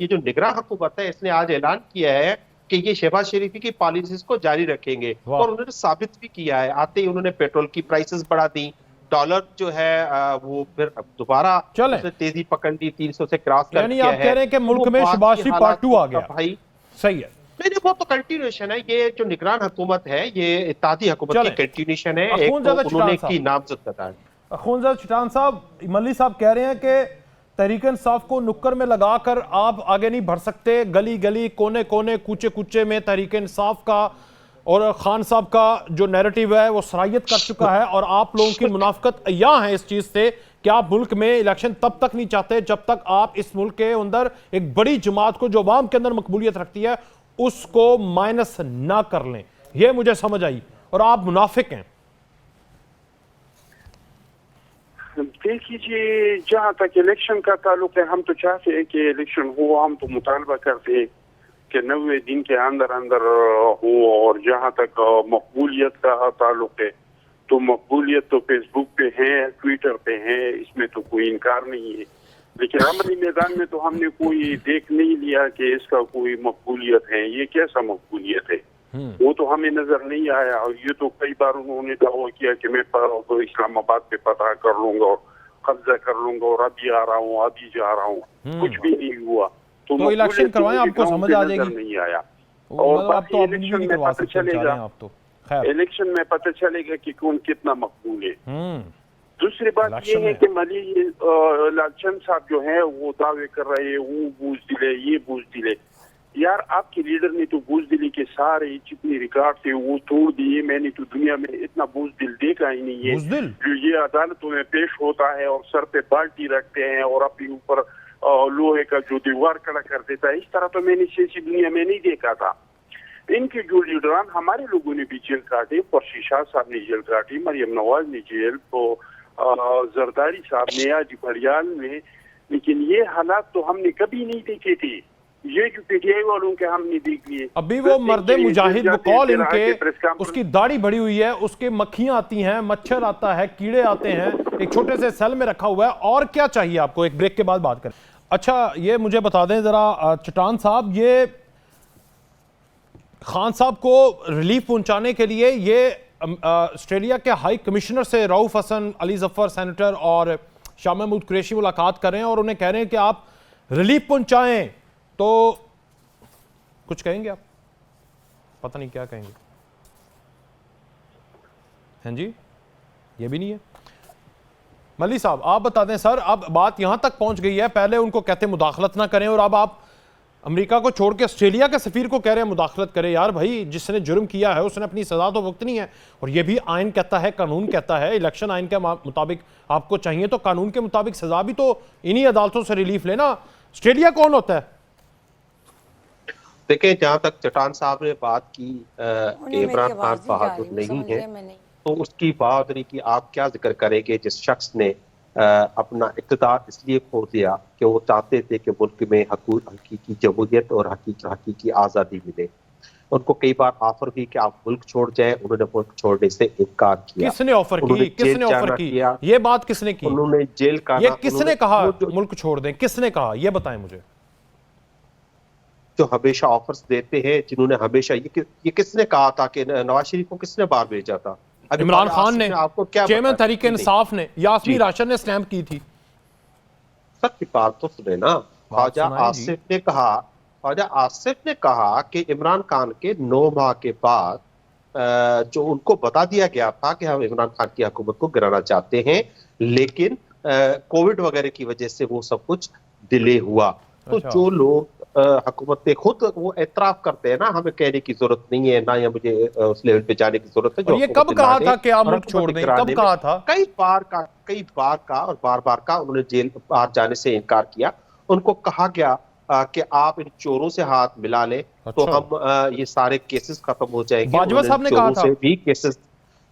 ये जो निगरान हुकूमत है इसने आज ऐलान किया है कि ये शहबाज शरीफी की पॉलिसीज को जारी रखेंगे, और उन्होंने साबित भी किया है। आते ही उन्होंने पेट्रोल की प्राइसेस बढ़ा दी, डॉलर जो है वो फिर दोबारा तेजी पकड़ ली, 300 से क्रॉस कर दिया है। आप कह रहे हैं कि मुल्क में शहबाज शरीफ पार्ट 2 आ गया भाई? सही है, नहीं वो तो कंटिन्यूएशन है। ये जो निगरान हुकूमत है ये इत्तेहादी हुकूमत की कंटिन्यूएशन है। एक तो उन्होंने की नामजद बताया। अखूनज़ादा चिटान साहब, मल्ली साहब कह रहे हैं कि तहरीक इंसाफ को नुक्कर में लगाकर आप आगे नहीं बढ़ सकते। गली गली, कोने कोने, कूचे कूचे में तहरीक इंसाफ का और खान साहब का जो नैरेटिव है वो सरायत कर चुका है, और आप लोगों की मुनाफकत अय्याह है इस चीज से कि आप मुल्क में इलेक्शन तब तक नहीं चाहते जब तक आप इस मुल्क के अंदर एक बड़ी जमात को जो अवाम के अंदर मकबूलियत रखती है उसको माइनस ना कर लें। यह मुझे समझ आई, और आप मुनाफिक हैं। देखिए, जहां तक इलेक्शन का ताल्लुक है, हम तो चाहते हैं कि इलेक्शन हो, हम तो मुतालबा करते हैं कि 90 दिन के अंदर अंदर हो। और जहां तक मकबूलियत का ताल्लुक है तो मकबूलियत तो फेसबुक पे है, ट्विटर पे है, इसमें तो कोई इनकार नहीं है। लेकिन अमली मैदान में तो हमने कोई देख नहीं लिया कि इसका कोई मकबूलियत है। ये कैसा मकबूलियत है वो तो हमें नजर नहीं आया। और ये तो कई बार उन्होंने दावा किया कि मैं तो इस्लामाबाद पे पता कर लूंगा और कब्जा कर लूंगा और अभी आ रहा हूँ, अभी जा रहा हूँ, कुछ भी नहीं हुआ। तो इलेक्शन करवाएं, आपको समझ आ जाएगी। नहीं आया। और आप तो इलेक्शन में पता चलेगा, आप तो इलेक्शन में पता चलेगा कि कौन कितना मकबूल है। दूसरी बात ये है कि मली लालचंद साहब जो है वो दावे कर रहे हैं वो बुज़दिल है, ये बुज़दिल है। यार आपके लीडर ने तो बुज़दिली के सारे जितने रिकॉर्ड थे वो तोड़ दिए। मैंने तो दुनिया में इतना बुज़दिल देखा ही नहीं है जो ये अदालतों में पेश होता है और सर पे बाल्टी रखते हैं और अपने ऊपर लोहे का जो दीवार खड़ा कर देता है। इस तरह तो मैंने सियासी दुनिया में नहीं देखा था। इनके जो लीडरान हमारे लोगों ने भी जेल काटे, परशी शाह साहब ने जेल काटी, मरियम नवाज ने जेल, तो जरदारी साहब ने, आज भरियाल में। लेकिन ये हालात तो हमने कभी नहीं देखे थे। ये जो पीटीआई वालों के हमने देख लिए। अभी वो मर्दे मुजाहिद बकौल इनके, उसकी दाढ़ी बड़ी हुई है, उसके मक्खियां आती हैं, मच्छर आता है, कीड़े आते हैं, एक छोटे से सेल में रखा हुआ है। और क्या चाहिए आपको? एक ब्रेक के बाद बात करें। अच्छा, ये मुझे बता दें जरा चटान साहब, ये खान साहब को रिलीफ पहुंचाने के लिए ये ऑस्ट्रेलिया के हाई कमिश्नर से रऊफ हसन, अली जफर सेनेटर और शाह महमूद कुरैशी मुलाकात कर रहे हैं और उन्हें कह रहे हैं कि आप रिलीफ पहुंचाएं। तो कुछ कहेंगे आप? पता नहीं क्या कहेंगे। हैं जी, ये भी नहीं है। मल्ली साहब आप बता दें। सर अब बात यहां तक पहुंच गई है, पहले उनको कहते मुदाखलत ना करें और अब आप अमेरिका को छोड़ के ऑस्ट्रेलिया के सफीर को कह रहे हैं मुदाखलत करे। यार भाई, जिसने जुर्म किया है उसने अपनी सजा तो भुगतनी है, और ये भी आइन कहता है, कानून कहता है, इलेक्शन आइन के मुताबिक आपको चाहिए तो कानून के मुताबिक सजा भी तो इन्हीं अदालतों से रिलीफ लेना। ऑस्ट्रेलिया कौन होता है? देखिए, जहां तक चट्टान साहब ने बात की कि इमरान खान बहादुर नहीं है, तो उसकी बहादुरी की आप क्या जिक्र करेंगे जिस शख्स ने अपना इक़्तिदार इसलिए खो दिया कि वो चाहते थे कि मुल्क में हकीकी जमहूरियत और हकीकी आज़ादी मिले। उनको कई बार ऑफर की कि आप मुल्क छोड़ जाएं, उन्होंने मुल्क छोड़ने से इनकार किया। किसने ऑफर की? किसने ऑफर की? ये बात किसने की? उन्होंने जेल का, ये किसने कहा मुल्क छोड़ दें? किसने कहा, ये बताएं मुझे। जो हमेशा ऑफर्स देते हैं, जिन्होंने हमेशा ये किसने कहा था कि नवाज शरीफ को किसने बाहर भेजा था? इमरान खान ने, आपको क्या चेयरमैन तहरीक इंसाफ ने, यास्मीन राशन ने स्टैंप की थी। सर की बात तो सुने ना। ख्वाजा आसिफ ने कहा कि इमरान खान के 9 माह के बाद जो उनको बता दिया गया था कि हम इमरान खान की हुकूमत को गिराना चाहते हैं, लेकिन कोविड वगैरह की वजह से वो सब कुछ डिले हुआ। तो जो लोग हुकूमत ने खुद वो एतराफ करते हैं ना, हमें कहने की जरूरत नहीं है ना, या मुझे उस लेवल पे जाने की जरूरत है। जो ये कब कहा था कि आप मुल्क छोड़ दें? कब कहा था? कई बार का और बार बार का उन्होंने जेल बाहर जाने से इनकार किया। उनको कहा गया कि आप इन चोरों से हाथ मिला लें तो हम ये सारे केसेस खत्म हो जाएंगे। बाजवा साहब ने कहा था से भी केसेस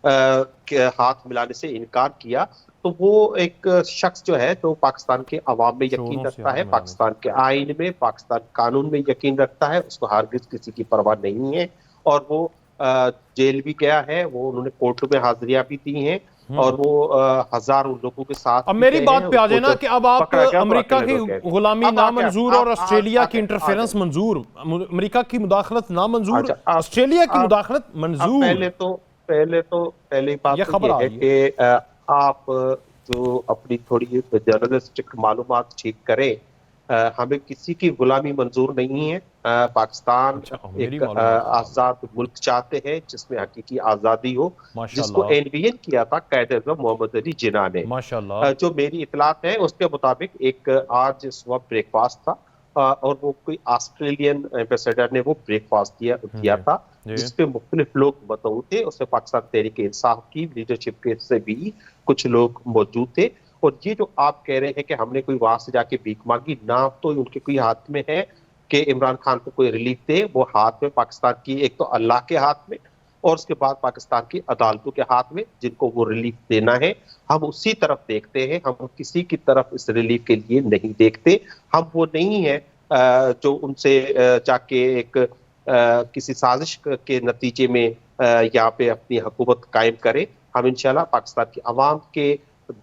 के हाथ मिलाने से इनकार किया। तो वो एक शख्स जो है तो पाकिस्तान के अवाम में यकीन रखता है, पाकिस्तान के आइन में, पाकिस्तान कानून में यकीन रखता है, उसको हरगिज किसी की परवाह नहीं है। और वो जेल भी गया है, वो उन्होंने कोर्ट में हाजिरियां भी दी हैं, और वो हजारों लोगों के साथ। अब मेरी बात पे आ जाए ना कि अब आप अमेरिका की गुलामी नामंजूर और ऑस्ट्रेलिया की इंटरफेरेंस मंजूर, अमेरिका की मुदाखलत नामंजूर, ऑस्ट्रेलिया की मुदाखलत मंजूर। पहली बात ये है कि आप जो अपनी थोड़ी जर्नलिस्टिक मालूमात ठीक करें। हमें किसी की गुलामी मंजूर नहीं है। पाकिस्तान एक आजाद मुल्क चाहते हैं जिसमें हकीकी आजादी हो, जिसको एनवीएन किया था कायद-ए-आज़म मोहम्मद अली जिन्ना ने। माशाल्लाह। जो मेरी इतलात है उसके मुताबिक एक आज सुबह ब्रेकफास्ट था, और वो कोई ऑस्ट्रेलियन एम्बेसडर ने वो ब्रेकफास्ट किया था, जिसपे मुख्तलिफ लोग मौजूद थे। उसमें पाकिस्तान तहरीक इंसाफ की लीडरशिप के से भी कुछ लोग मौजूद थे। और ये जो आप कह रहे हैं कि हमने कोई वहां से जाके भीख मांगी, ना तो उनके कोई हाथ में है कि इमरान खान को कोई रिलीफ दे, वो हाथ में पाकिस्तान की, एक तो अल्लाह के हाथ में और उसके बाद पाकिस्तान की अदालतों के हाथ में, जिनको वो रिलीफ देना है। हम उसी तरफ देखते हैं, हम किसी की तरफ इस रिलीफ के लिए नहीं देखते। हम वो नहीं है जो उनसे जाके एक किसी साजिश के नतीजे में यहाँ पे अपनी हुकूमत कायम करे। हम इंशाल्लाह पाकिस्तान की आवाम के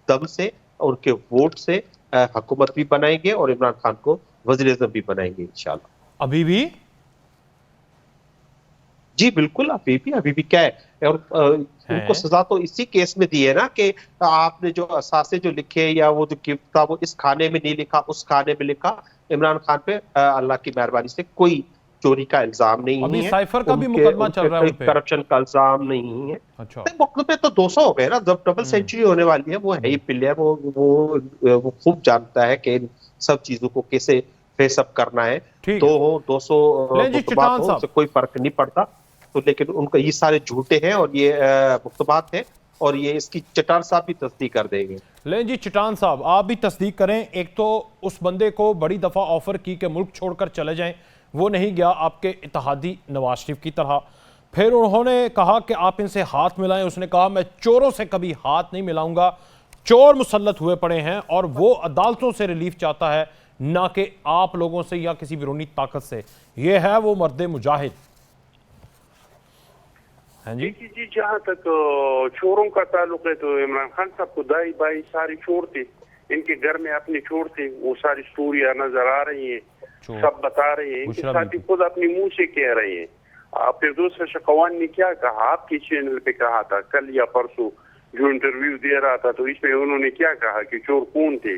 दम से, उनके वोट से हुकूमत भी बनाएंगे और इमरान खान को वज़ीर-ए-आज़म भी बनाएंगे इंशाल्लाह। अभी भी? जी बिल्कुल, अभी भी क्या है, और उनको सजा तो इसी केस में दी है ना कि आपने जो असासे जो लिखे या वो जो गिफ्ट था वो इस खाने में नहीं लिखा, उस खाने में लिखा। इमरान खान पे अल्लाह की मेहरबानी से कोई चोरी का इल्जाम नहीं अभी है, साइफर का भी मुकदमा चल रहा है, करप्शन का इल्जाम नहीं है। अच्छा, मुकदमे तो 200 हो गए ना, जब डबल सेंचुरी होने वाली है। वो है ही प्लेयर, वो खूब जानता है कि इन सब चीजों को कैसे फेसअप करना है। 200 मुकदमा से कोई फर्क नहीं पड़ता। तो लेकिन उनका ये सारे झूठे हैं और ये मुकदमात हैं, और ये इसकी चट्टान साहब भी तस्दीक कर देंगे। लें जी चट्टान साहब, आप भी तस्दीक करें। एक तो उस बंदे को बड़ी दफा ऑफर की कि मुल्क छोड़कर चले जाएं, वो नहीं गया आपके इत्तेहादी नवाज शरीफ की तरह। फिर उन्होंने कहा कि आप इनसे हाथ मिलाएं, उसने कहा मैं चोरों से कभी हाथ नहीं मिलाऊंगा। चोर मुसल्लत हुए पड़े हैं और वो अदालतों से रिलीफ चाहता है, ना कि आप लोगों से या किसी बैरूनी ताकत से। ये है वो मर्द मुजाहिद। जी जी, जहाँ तक चोरों का ताल्लुक है तो इमरान खान साहब को दाई बाई सारी चोर थे, इनके घर में अपने चोर थे। वो सारी स्टोरियां नजर आ रही हैं, सब बता रहे हैं, इनके साथी खुद अपने मुंह से कह रहे हैं। फिर दूसरा शकवान ने क्या कहा, आपके चैनल पे कहा था कल या परसों जो इंटरव्यू दे रहा था, तो इसमें उन्होंने क्या कहा कि चोर कौन थे।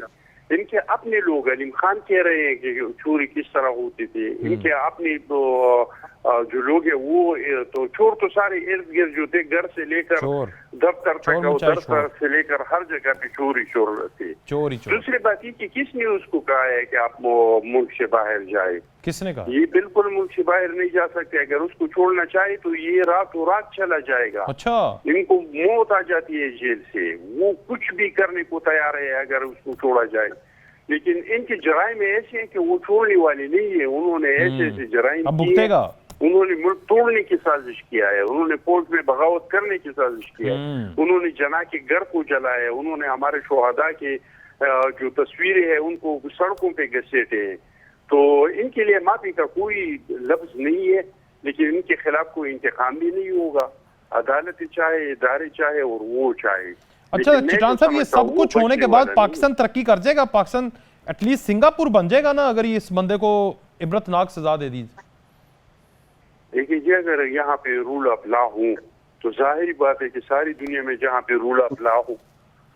इनके अपने लोग अलीम खान कह रहे हैं कि चोरी किस तरह होती थी। इनके अपने जो लोग है वो तो चोर तो सारे इर्द गिर्द जो थे, घर से लेकर दफ्तर तक और दफ्तर से लेकर हर जगह पे चोरी शोर थे। दूसरी बात ये कि किसने उसको कहा है कि आप मुल्क से बाहर जाए? किसने कहा? ये बिल्कुल मुल्क से बाहर नहीं जा सकते। अगर उसको छोड़ना चाहे तो ये रातों रात चला जाएगा। अच्छा, इनको मौत आ जाती है जेल से, वो कुछ भी करने को तैयार है अगर उसको छोड़ा जाए। लेकिन इनके जराइम ऐसे हैं कि वो छोड़ने वाले नहीं है। उन्होंने ऐसे ऐसे जराइम किए, उन्होंने मुल्क तोड़ने की साजिश किया है, उन्होंने कोर्ट में बगावत करने की साजिश किया है, उन्होंने जना के घर को जलाया है, उन्होंने हमारे शोहदा के जो तस्वीरें हैं उनको सड़कों पे घसीटे हैं। तो इनके लिए माफी का कोई लफ्ज नहीं है, लेकिन इनके खिलाफ कोई इंतकाम भी नहीं होगा। अदालत चाहे, इदारे चाहे और वो चाहे। अच्छा चिटान साहब, ये सब कुछ होने के बाद पाकिस्तान तरक्की कर जाएगा? पाकिस्तान एटलीस्ट सिंगापुर बन जाएगा ना, अगर ये इस बंदे को इबरतनाक सजा दे दी? देखिए जी, अगर यहाँ पे रूल ऑफ लॉ हो तो जाहिर बात है कि सारी दुनिया में जहाँ पे रूल ऑफ लॉ हो,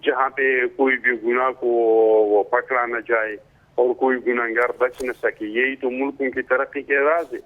जहाँ पे कोई भी गुनाह को वो पकड़ा न जाए और कोई गुनाहगार बच न सके, यही तो मुल्कों की तरक्की के राज है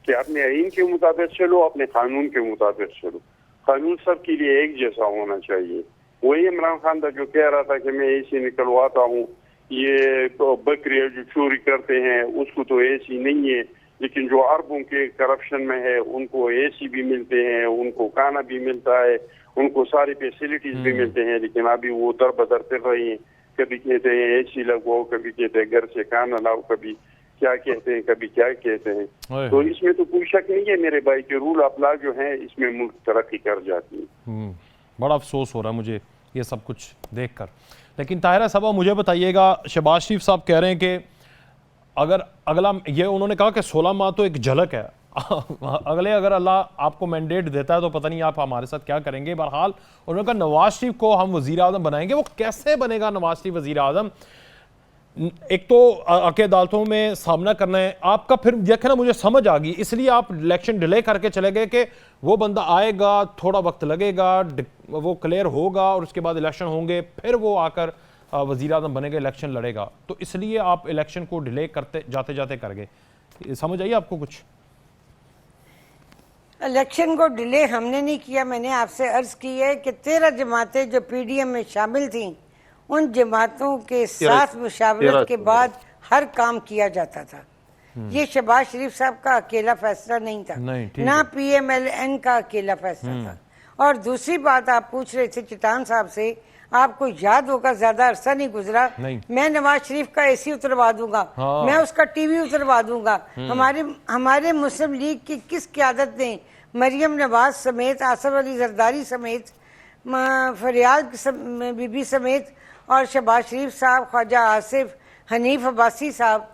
कि अपने आईन के मुताबिक चलो, अपने कानून के मुताबिक चलो। कानून सबके लिए एक जैसा होना चाहिए। वही इमरान खान था जो कह रहा था कि मैं ऐसी निकलवाता हूँ, ये तो बकरियां जो चोरी करते हैं उसको तो ऐसी नहीं है, लेकिन जो अरबों के करप्शन में है उनको एसी भी मिलते हैं, उनको खाना भी मिलता है, उनको सारी फैसिलिटीज भी मिलते हैं, लेकिन अभी वो दर बदर फिर रही हैं। कभी कहते हैं एसी लगवाओ, कभी कहते हैं घर से खाना लाओ, कभी क्या कहते हैं, कभी क्या कहते हैं। तो इसमें तो कोई शक नहीं है मेरे भाई के रूल ऑफ लॉ जो है इसमें मुल्क तरक्की कर जाती है। बड़ा अफसोस हो रहा है मुझे ये सब कुछ देखकर। लेकिन ताहिरा साहब मुझे बताइएगा, शहबाज शरीफ साहब कह रहे हैं कि अगर अगला, ये उन्होंने कहा कि 16 माह तो एक झलक है, अगले अगर अल्लाह आपको मैंडेट देता है तो पता नहीं आप हमारे साथ क्या करेंगे। बहरहाल उन्होंने कहा नवाज शरीफ को हम वजीर आज़म बनाएंगे। वो कैसे बनेगा नवाज शरीफ वजीर आज़म? एक तो आके अदालतों में सामना करना है आपका, फिर देखे ना मुझे समझ आ गई, इसलिए आप इलेक्शन डिले करके चले गए कि वो बंदा आएगा, थोड़ा वक्त लगेगा, वो क्लियर होगा और उसके बाद इलेक्शन होंगे, फिर वो आकर वजीर आज़म बनेगा, इलेक्शन लड़ेगा। तो इसलिए आप इलेक्शन को डिले करते जाते जाते कर गए। समझ आई आपको कुछ? इलेक्शन को डिले हमने नहीं किया। मैंने आपसे अर्ज की है कि 13 जमातें जो पीडीएम में शामिल थीं, उन जमातों के साथ मुशावरत के बाद हर काम किया जाता था। ये शहबाज शरीफ साहब का अकेला फैसला नहीं था, ना पीएमएलएन का अकेला फैसला था। और दूसरी बात आप पूछ रहे थे चिटान साहब से, आपको याद होगा ज्यादा अरसा नहीं गुजरा, मैं नवाज शरीफ का एसी उतरवा दूंगा, मैं उसका टीवी उतरवा दूंगा। हमारे मुस्लिम लीग की किस क़यादत ने मरियम नवाज समेत, आसफ अली जरदारी समेत, फरियाल बीबी समेत और शहबाज शरीफ साहब, ख्वाजा आसिफ, हनीफ अब्बासी साहब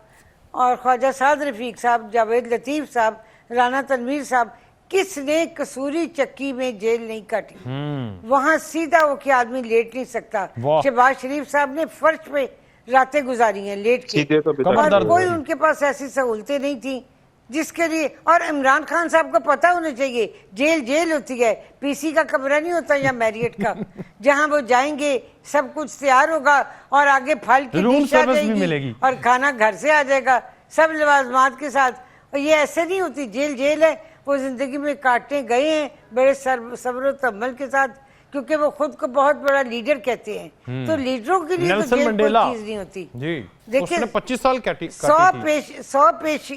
और ख्वाजा साद रफीक साहब, जावेद लतीफ़ साहब, राना तनवीर साहब, किसने कसूरी चक्की में जेल नहीं काटी? वहां सीधा वो कि आदमी लेट नहीं सकता। शहबाज शरीफ साहब ने फर्श पे रातें गुजारी हैं लेट के, और कोई उनके पास ऐसी सहूलतें नहीं थी जिसके लिए। और इमरान खान साहब को पता होना चाहिए जेल जेल होती है, पीसी का कमरा नहीं होता या मैरियट का, जहां वो जाएंगे सब कुछ तैयार होगा और आगे फल की डिश आ जाएगी और खाना घर से आ जाएगा सब लवाजमात के साथ। और ये ऐसे नहीं होती, जेल जेल है। वो जिंदगी में काटने गए हैं बड़े सब्र तहम्मुल के साथ, क्योंकि वो खुद को बहुत बड़ा लीडर कहते हैं। तो लीडरों के लिए तो जेल कोई चीज नहीं होती। देखिए 25 साल 100 पेश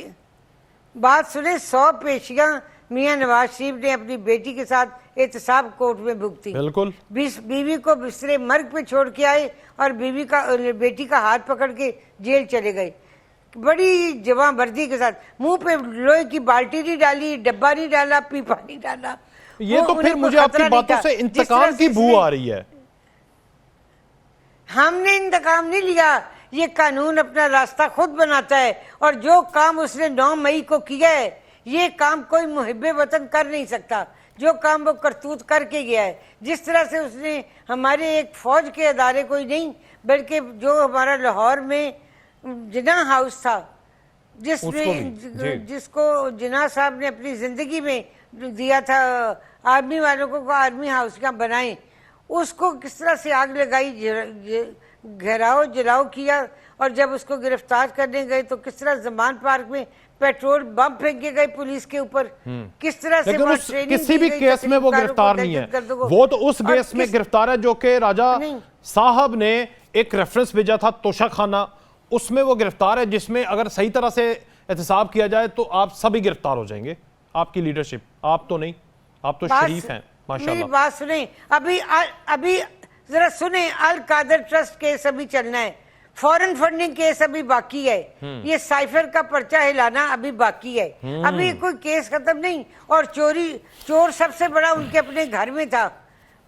बात सुने, 100 पेशियां मियां नवाज शरीफ ने अपनी बेटी के साथ एहतसाब कोर्ट में भुगती। बिल्कुल। बीवी को बिस्तरे मर्ग पे छोड़ के आए और बेटी का हाथ पकड़ के जेल चले गए, बड़ी जवांबर्दी के साथ। मुंह पे लोहे की बाल्टी नहीं डाली, डब्बा नहीं डाला, पीपा नहीं डाला। ये तो फिर मुझे आपकी बातों से इंतकाम की बू आ रही है। हमने इंतकाम नहीं लिया, ये कानून अपना रास्ता खुद बनाता है। और जो काम उसने 9 मई को किया है, ये काम कोई मुहिब्बे वतन कर नहीं सकता। जो काम वो करतूत करके गया है, जिस तरह से उसने हमारे एक फौज के अदारे को ही नहीं, बल्कि जो हमारा लाहौर में जिना हाउस था, जिसको जिना साहब ने अपनी जिंदगी में दिया था आर्मी वालों को आर्मी हाउस का बनाए, उसको किस तरह से आग लगाई, घेराव जलाओ किया। और जब उसको गिरफ्तार करने गए तो किस तरह जमान पार्क में पेट्रोल बम फेंके गए पुलिस के ऊपर, किस तरह से वहाँ ट्रेनिंग किसी भी दी गई केस में वो गिरफ्तार नहीं है। वो तो उस केस में गिरफ्तार है जो कि राजा साहब ने एक रेफरेंस भेजा था तोशा खाना, उसमें वो गिरफ्तार है, जिसमें अगर सही तरह से एहतसाब किया जाए तो आप सभी गिरफ्तार हो जाएंगे। आपकी लीडरशिप, आप तो नहीं, आप तो शरीफ हैं माशाल्लाह। मेरी बात सुने, अभी जरा सुने, अल कादर ट्रस्ट केस अभी चलना है, फॉरेन फंडिंग केस अभी बाकी है, ये साइफर का पर्चा हिलाना अभी बाकी है, अभी कोई केस खत्म नहीं। और चोर सबसे बड़ा उनके अपने घर में था,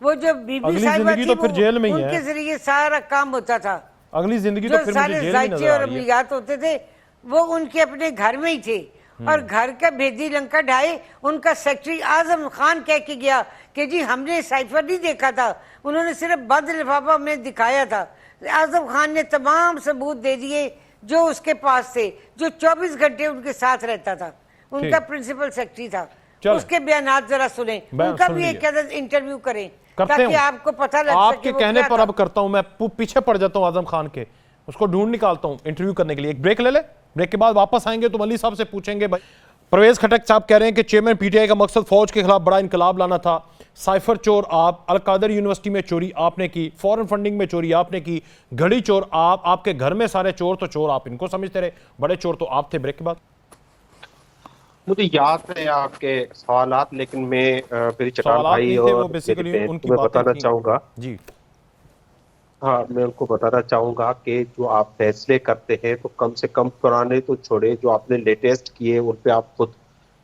वो जो बीबी साहिबा थी, तो फिर जेल में ही उनके जरिए सारा काम होता था। अगली जिंदगी तो फिर मुझे जेल में नजर आ और रही है। अमलियात होते थे वो उनके अपने घर में ही थे, और घर का भेदी लंका ढाए उनका सेक्रेटरी आजम खान कह के गया कि जी हमने साइफर नहीं देखा था, उन्होंने सिर्फ बंद लिफाफा में दिखाया था। आजम खान ने तमाम सबूत दे दिए जो उसके पास थे, जो 24 घंटे उनके साथ रहता था, उनका प्रिंसिपल सेक्रेटरी था। उसके बयानात जरा सुने, उनका भी एक इंटरव्यू करें ताकि आपको पता लग सके। आपके कहने पर अब करता हूं, मैं पीछे पड़ जाता हूं आजम खान के, उसको ढूंढ निकालता हूं इंटरव्यू करने के लिए। एक ब्रेक ले ले, ब्रेक के बाद वापस आएंगे तो मल्ली साहब से पूछेंगे। भाई परवेज खटक साहब कह रहे हैं कि चेयरमैन पीटीआई का मकसद फौज के खिलाफ बड़ा इनकलाब लाना था। साइफर चोर आप, अल कादर यूनिवर्सिटी में चोरी आपने की, फॉरेन फंडिंग में चोरी आपने की, घड़ी चोर आप, आपके घर में सारे चोर तो चोर आप इनको समझते रहे, बड़े चोर तो आप थे। ब्रेक के बाद मुझे याद है आपके सवालात, लेकिन मैं मेरी चट्टान भाई और उनकी बताना चाहूंगा जी। हाँ, मैं उनको बताना चाहूंगा कि जो आप फैसले करते हैं तो कम से कम पुराने तो छोड़े, जो आपने लेटेस्ट किए उन पे आप खुद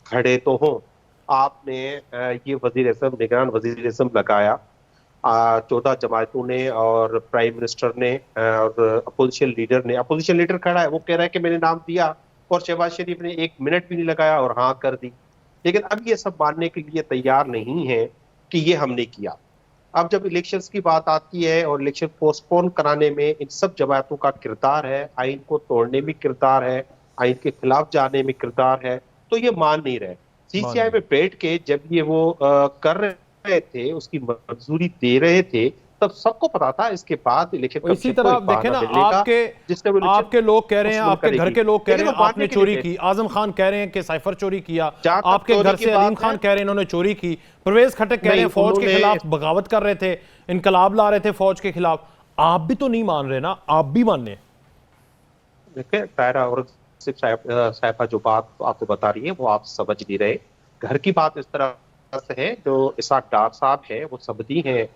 खड़े तो हो। आपने ये वज़ीर-ए-आज़म, निगरान वज़ीर-ए-आज़म लगाया 14 जमायतों ने और प्राइम मिनिस्टर ने और अपोजिशन लीडर खड़ा है, वो कह रहा है कि मैंने नाम दिया, और शहबाज शरीफ ने 1 मिनट भी नहीं लगाया और हाँ कर दी। लेकिन अब ये सब मानने के लिए तैयार नहीं है कि ये हमने किया। अब जब इलेक्शंस की बात आती है और इलेक्शन पोस्टपोन कराने में इन सब जमातों का किरदार है, आइन को तोड़ने में किरदार है, आइन के खिलाफ जाने में किरदार है, तो ये मान नहीं रहे। सीसीआई में बैठ के जब ये वो कर रहे थे, उसकी मंजूरी दे रहे थे, तब सबको पता था इसके बाद इलेक्शन। इसी तरह आप देखें ना, आपके लोग कह रहे हैं, आपके घर के लोग कह रहे हैं आपने चोरी की, आजम खान कह रहे हैं कि साइफर चोरी किया, आपके घर से अलीम खान कह रहे हैं इन्होंने चोरी की, परवेज खटक कह रहे हैं फौज के खिलाफ बगावत कर रहे थे, इनकलाब ला रहे थे फौज के खिलाफ। आप भी तो नहीं मान रहे ना, आप भी मानने। देखिए तायरा और साहिबा जो बात आपको बता रही है वो आप समझ नहीं रहे। घर की बात इस तरह से है, जो इसाक डार साहब है वो सबदी हैं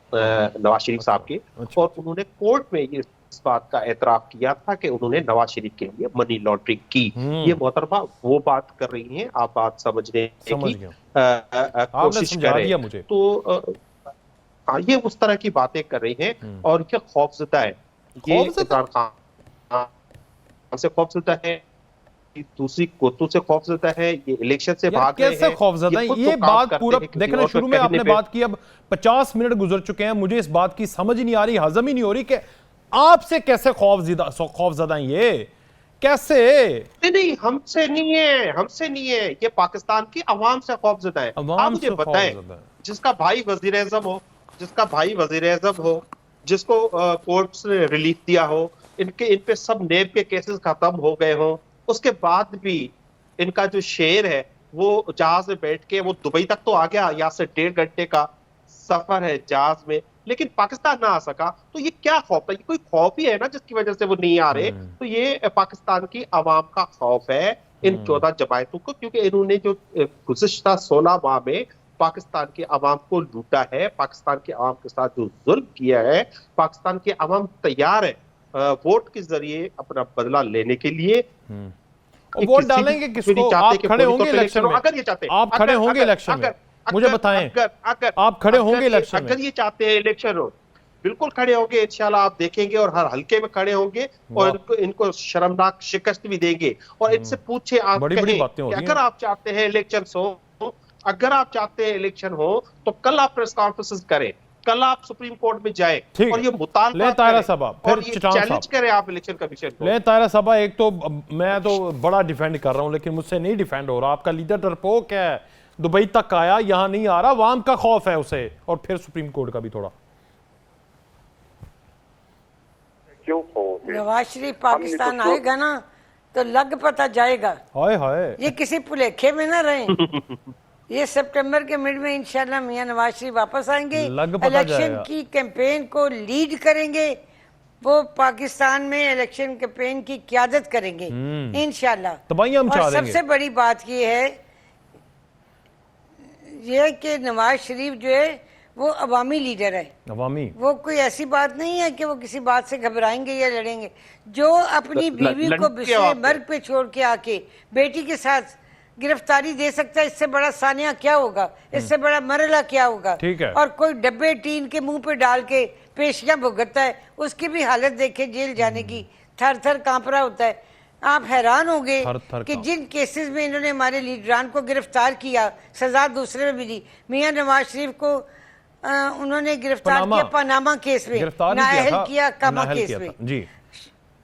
नवाज शरीफ साहब के, और उन्होंने कोर्ट में ये इस बात का एतराफ किया था कि उन्होंने नवाज शरीफ के लिए मनी लॉन्ड्रिंग की। ये मोहतरमा वो बात कर रही हैं, आप बात समझने की कोशिश करें मुझे। तो ये उस तरह की बातें कर रही हैं और ये खौफजदा है, ये इमरान खान से खौफजदा है, दूसरी कोतों से खौफजदा है, ये इलेक्शन से भाग रहे हैं। कैसे खौफजदा है? ये बात पूरा देखना, शुरू में आपने बात की, अब 50 मिनट गुजर चुके हैं, मुझे इस बात की समझ ही नहीं आ रही, हजम ही नहीं हो रही कि आपसे कैसे खौफजदा हैं ये, कैसे? नहीं, हमसे नहीं है, ये पाकिस्तान की अवाम से खौफजदा है। आप मुझे बताएं, जिसका भाई वजीर-ए-आज़म हो, जिसको कोर्ट ने रिलीफ दिया हो, इन पे सब नेब के केसेस खत्म हो गए हो, उसके बाद भी इनका जो शेर है वो जहाज में बैठ के वो दुबई तक तो आ गया, यहाँ से 1.5 घंटे का सफर है जहाज में, लेकिन पाकिस्तान ना आ सका। तो ये क्या खौफ है? ये कोई खौफ ही है ना जिसकी वजह से वो नहीं आ रहे। तो ये पाकिस्तान की आवाम का खौफ है इन 14 जमायतों को, क्योंकि इन्होंने जो गुज़िश्ता 16 माह में पाकिस्तान के अवाम को लूटा है, पाकिस्तान के अवाम के साथ जो जुल्म किया है, पाकिस्तान के अवाम तैयार है वोट के जरिए अपना बदला लेने के लिए। वोट डालेंगे किसको? आप खड़े होंगे इलेक्शन में? अगर ये चाहते हैं, आप खड़े होंगे इलेक्शन में? मुझे बताएं, आप खड़े होंगे इलेक्शन में? अगर ये चाहते हैं इलेक्शन हो, बिल्कुल खड़े होंगे इंशाल्लाह, आप देखेंगे, और हर हल्के में खड़े होंगे और इनको शर्मनाक शिकस्त भी देंगे। और इनसे पूछे, आप कहें कि अगर आप चाहते हैं इलेक्शन हो, तो कल आप प्रेस कॉन्फ्रेंस करें, कल आप सुप्रीम कोर्ट में जाए और ये मुतालबा चैलेंज करें आप इलेक्शन कमीशन को। ले तायरा साहब, एक तो मैं तो बड़ा डिफेंड कर रहा हूं, लेकिन मुझसे नहीं डिफेंड हो रहा। आपका लीडर डरपोक है, दुबई तक आया, यहां नहीं आ रहा, अवाम का खौफ है उसे, और फिर सुप्रीम कोर्ट का भी थोड़ा। क्यों नवाज शरीफ पाकिस्तान आएगा ना, तो लग पता जाएगा। हाय हाय, ये किसी भुलेखे में ना रहें। ये सितंबर के मिड में इंशाल्लाह मियां नवाज शरीफ वापस आएंगे, इलेक्शन की कैंपेन को लीड करेंगे, वो पाकिस्तान में इलेक्शन कैंपेन की क़यादत करेंगे इंशाल्लाह। और सबसे बड़ी बात ये है कि नवाज शरीफ जो है वो अवामी लीडर है, अवामी। वो कोई ऐसी बात नहीं है कि वो किसी बात से घबराएंगे या लड़ेंगे। जो अपनी बीवी को बिस्तर मर्ग पे छोड़ के आके बेटी के साथ गिरफ्तारी दे सकता है, इससे बड़ा सानिया क्या होगा, इससे बड़ा मरला क्या होगा। ठीक है। और कोई डब्बे टीन के मुंह पे डाल के पेशियां भुगतता है, उसकी भी हालत देखे जेल जाने की, थर थर कांप रहा होता है। आप हैरान होंगे कि जिन केसेस में इन्होंने हमारे लीडरान को गिरफ्तार किया, सजा दूसरे में मिली। मियां नवाज शरीफ को उन्होंने गिरफ्तार किया पनामा केस में, नाअहल किया कामा केस में। जी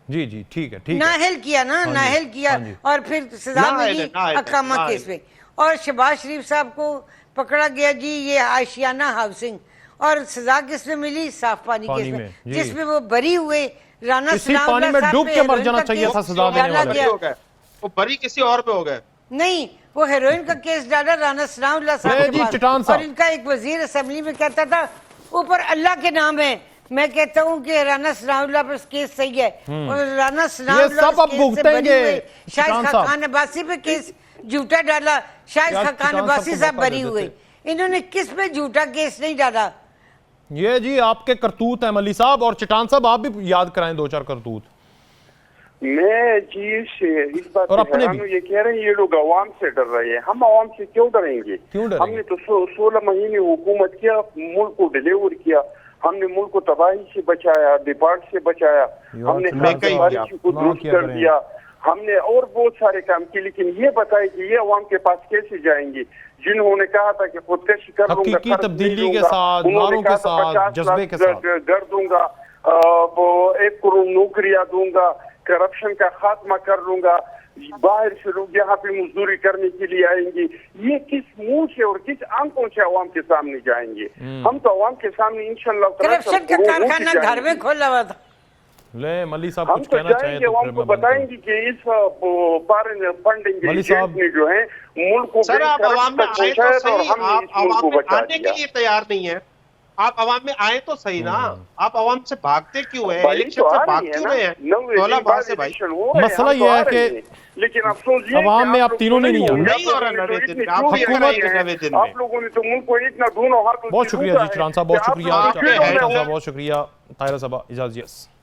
जी जी, ठीक है, ठीक है। नाअहल किया ना, नाअहल किया और फिर सजा मिली अकामा केस में। और शहबाज शरीफ साहब को पकड़ा गया जी ये आशियाना हाउसिंग, और सजा किस में मिली, साफ पानी केस में, जिसमें वो बरी हुए। राना पानी में डूब के मर जाना चाहिए था, सजा देने वाले वो बरी किसी और पे हो गए। नहीं, वो हेरोइन का केस डाला राना सनाउल्लाह साहब के पास, और इनका एक वजीर असेंबली में कहता था ऊपर अल्लाह के नाम है। मैं कहता हूँ कि राना सनाउल्लाह पर केस सही है, और राना सनाउल्लाह शाहिद खान अब्बासी पे केस झूठा डाला, शाहिद खान अब्बासी साहब बरी हुए। इन्होंने किस पे झूठा केस नहीं डाला। ये जी आपके करतूत है मली साहब। और चटान साहब आप भी याद कराएं दो चार करतूत। मैं जी इस बात और अपने ये कह रहे हैं ये लोग अवाम से डर रहे हैं। हम अवाम से क्यों डरेंगे? हमने तो 16 महीने हुकूमत किया, मुल्क को डिलीवर किया, हमने मुल्क को तबाही से बचाया, डिपार्ट से बचाया, हमने बारिश को दुरुस्त कर दिया, हमने और बहुत सारे काम किए। लेकिन ये बताए कि ये अवाम के पास कैसे जाएंगे? जिन्होंने कहा था कि खुदकशी कर लूंगा, तब्दीली के साथ, नारों के साथ, जज्बे के साथ कर दूंगा, वो 1 करोड़ नौकरियां दूंगा, करप्शन का खात्मा कर लूंगा, बाहर से लोग यहाँ पे मजदूरी करने के लिए आएंगे। ये किस मुंह से और किस आंखों से अवाम के सामने जाएंगे? हम तो अवाम के सामने इंशाल्लाह करप्शन का कारखाना घर में खोला हुआ था। ले मली साहब कुछ कहना चाहिए तो हमको बताएंगे कि इस फॉरेन फंडिंग ने जो है मुल्क को सर आप अवाम में आए तो सही, आप अवाम में आने के लिए तैयार नहीं है। आप अवाम में आए तो सही ना, आप अवाम से भागते क्यों है? इलेक्शन से भाग क्यों रहे हैं? मसला ये है कि लेकिन अफसोस अवाम में आप तीनों ने नहीं हो रहा। आप लोगों ने तो मुल्क को इतना दोनों हाथ। बहुत शुक्रिया जी चरान साहब, बहुत शुक्रिया, बहुत शुक्रिया ताहिरा साहब, इजाज़त।